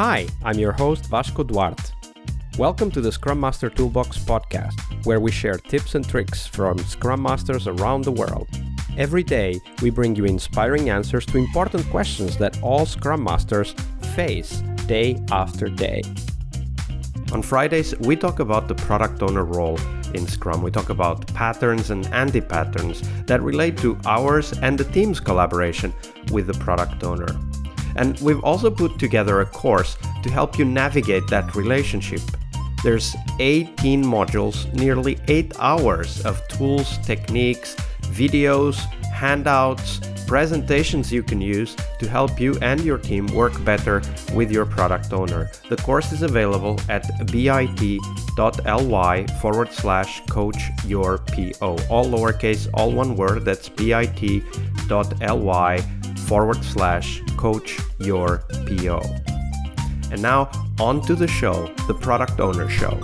Hi, I'm your host Vasco Duarte. Welcome to the Scrum Master Toolbox podcast, where we share tips and tricks from Scrum Masters around the world. Every day, we bring you inspiring answers to important questions that all Scrum Masters face day after day. On Fridays, we talk about the product owner role in Scrum. We talk about patterns and anti-patterns that relate to ours and the team's collaboration with the product owner. And we've also put together a course to help you navigate that relationship. There's 18 modules, nearly 8 hours of tools, techniques, videos, handouts, presentations you can use to help you and your team work better with your product owner. The course is available at bit.ly/coachyourPO. All lowercase, all one word. That's bit.ly/coachyourPO. And now, on to the show, the Product Owner Show.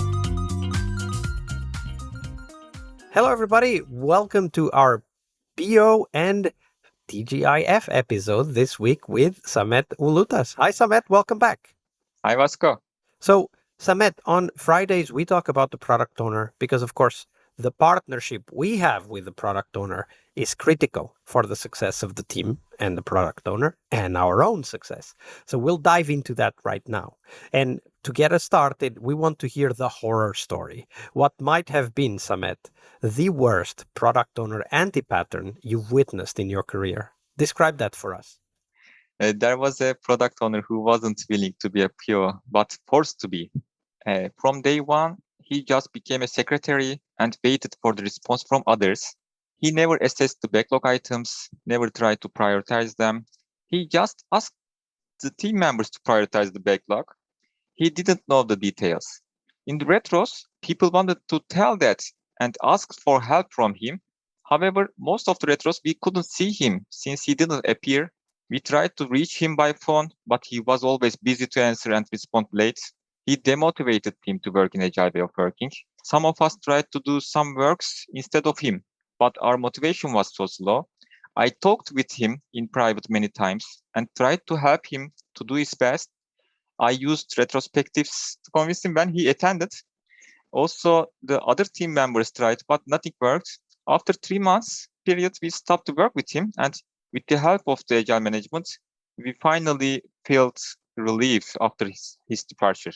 Hello, everybody. Welcome to our PO and TGIF episode this week with Samet Ulutas. Hi, Samet. Welcome back. Hi, Vasco. So, Samet, on Fridays, we talk about the product owner because, of course, the partnership we have with the product owner is critical for the success of the team and the product owner and our own success. So we'll dive into that right now. And to get us started, we want to hear the horror story. What might have been, Samet, the worst product owner anti-pattern you've witnessed in your career? Describe that for us. There was a product owner who wasn't willing to be a PO, but forced to be. From day one, he just became a secretary and waited for the response from others. He never assessed the backlog items, never tried to prioritize them. He just asked the team members to prioritize the backlog. He didn't know the details. In the retros, people wanted to tell that and asked for help from him. However, most of the retros, we couldn't see him since he didn't appear. We tried to reach him by phone, but he was always busy to answer and respond late. He demotivated him to work in agile way of working. Some of us tried to do some works instead of him, but our motivation was so slow. I talked with him in private many times and tried to help him to do his best. I used retrospectives to convince him when he attended. Also, the other team members tried, but nothing worked. After 3 months period, we stopped to work with him, and with the help of the agile management, we finally felt relief after his departure.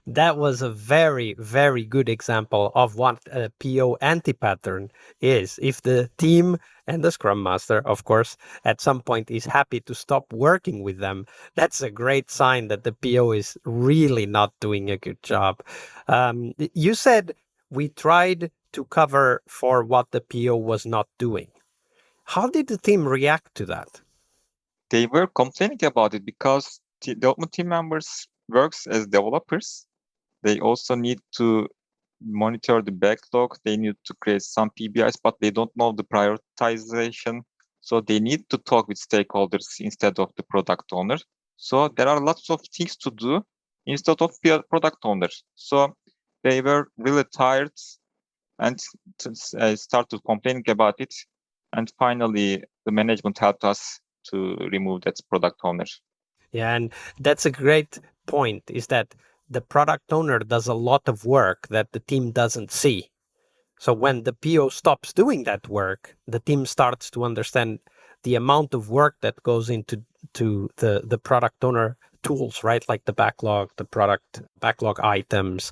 That was a very, very good example of what a PO anti-pattern is. If the team and the Scrum Master, of course, at some point is happy to stop working with them, that's a great sign that the PO is really not doing a good job. You said we tried to cover for what the PO was not doing. How did the team react to that? They were complaining about it because the development team members works as developers. They also need to monitor the backlog. They need to create some PBIs, but they don't know the prioritization. So they need to talk with stakeholders instead of the product owner. So there are lots of things to do instead of product owner. So they were really tired and started complaining about it. And finally, the management helped us to remove that product owner. Yeah, and that's a great point, is that the product owner does a lot of work that the team doesn't see. So when the PO stops doing that work, the team starts to understand the amount of work that goes into the product owner tools, right? Like the backlog, the product backlog items,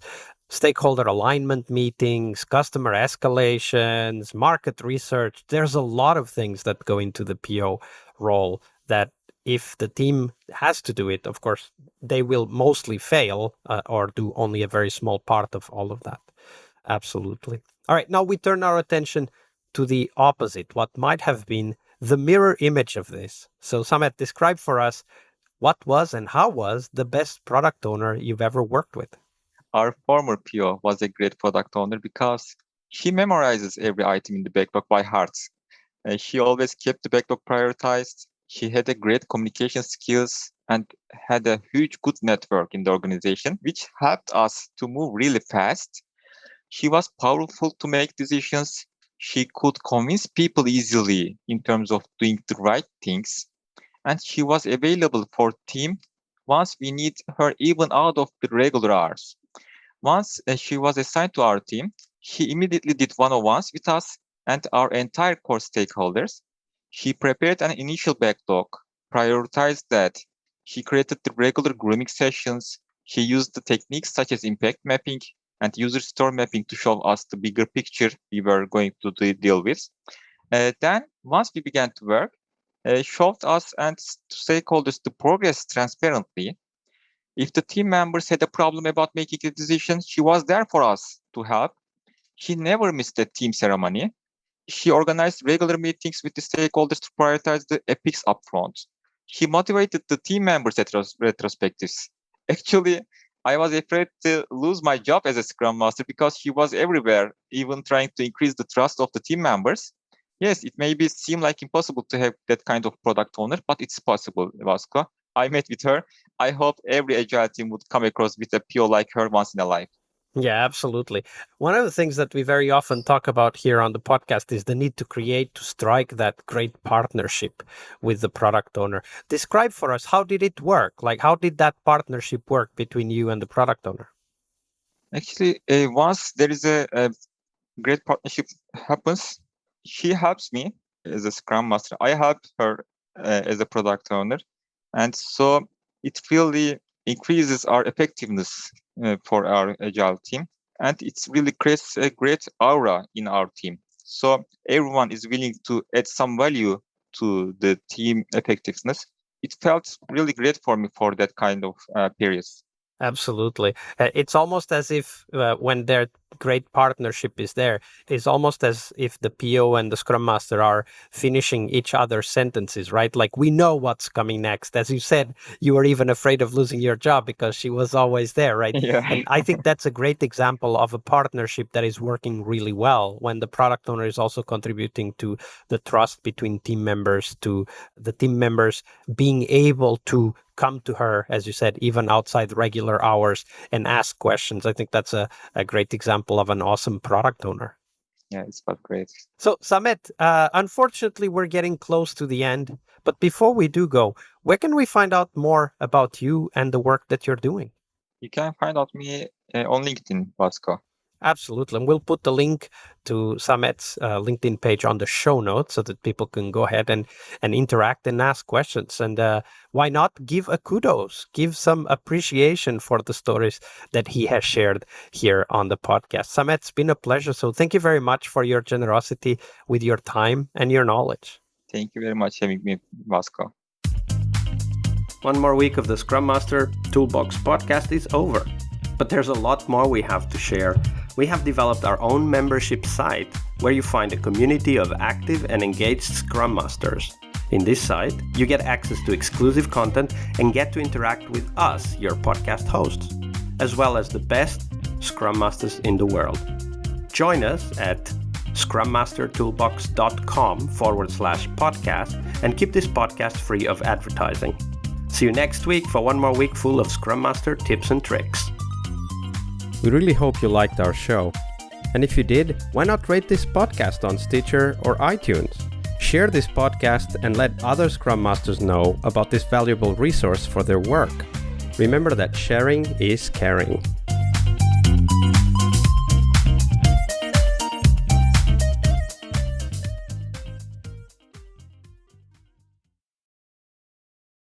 stakeholder alignment meetings, customer escalations, market research. There's a lot of things that go into the PO role that if the team has to do it, of course, they will mostly fail or do only a very small part of all of that. Absolutely. All right, now we turn our attention to the opposite, what might have been the mirror image of this. So Samet, describe for us what was and how was the best product owner you've ever worked with? Our former PO was a great product owner because she memorizes every item in the backlog by heart. She always kept the backlog prioritized. She had a great communication skills and had a huge good network in the organization, which helped us to move really fast. She was powerful to make decisions. She could convince people easily in terms of doing the right things. And she was available for team Once we need her even out of the regular hours. Once she was assigned to our team, she immediately did one-on-ones with us and our entire core stakeholders. She prepared an initial backlog, prioritized that. She created the regular grooming sessions. She used the techniques such as impact mapping and user store mapping to show us the bigger picture we were going to deal with. Then, once we began to work, showed us and stakeholders the progress transparently. If the team members had a problem about making a decision, she was there for us to help. She never missed a team ceremony. She organized regular meetings with the stakeholders to prioritize the epics upfront. She motivated the team members at retrospectives. Actually, I was afraid to lose my job as a Scrum Master because she was everywhere, even trying to increase the trust of the team members. Yes, it may seem like impossible to have that kind of product owner, but it's possible, Vasco. I met with her. I hope every agile team would come across with a PO like her once in a life. Yeah, absolutely. One of the things that we very often talk about here on the podcast is the need to strike that great partnership with the product owner. Describe for us, how did it work? Like, how did that partnership work between you and the product owner? Actually, once there is a great partnership happens, she helps me as a Scrum Master. I help her as a product owner. And so it really increases our effectiveness for our agile team. And it really creates a great aura in our team. So everyone is willing to add some value to the team effectiveness. It felt really great for me for that kind of periods. Absolutely. It's almost as if when their great partnership is there, it's almost as if the PO and the Scrum Master are finishing each other's sentences, right? Like, we know what's coming next. As you said, you were even afraid of losing your job because she was always there, right? Yeah. And I think that's a great example of a partnership that is working really well when the product owner is also contributing to the trust between team members, to the team members being able to come to her, as you said, even outside regular hours and ask questions. I think that's a great example of an awesome product owner. Yeah, it's quite great. So, Samet, unfortunately, we're getting close to the end. But before we do go, where can we find out more about you and the work that you're doing? You can find out me on LinkedIn, Vasco. Absolutely. And we'll put the link to Samet's LinkedIn page on the show notes so that people can go ahead and interact and ask questions. And why not give a kudos, give some appreciation for the stories that he has shared here on the podcast. Samet, it's been a pleasure. So thank you very much for your generosity with your time and your knowledge. Thank you very much for having me, Vasco. One more week of the Scrum Master Toolbox podcast is over. But there's a lot more we have to share. We have developed our own membership site where you find a community of active and engaged Scrum Masters. In this site, you get access to exclusive content and get to interact with us, your podcast hosts, as well as the best Scrum Masters in the world. Join us at scrummastertoolbox.com/podcast and keep this podcast free of advertising. See you next week for one more week full of Scrum Master tips and tricks. We really hope you liked our show. And if you did, why not rate this podcast on Stitcher or iTunes? Share this podcast and let other Scrum Masters know about this valuable resource for their work. Remember that sharing is caring.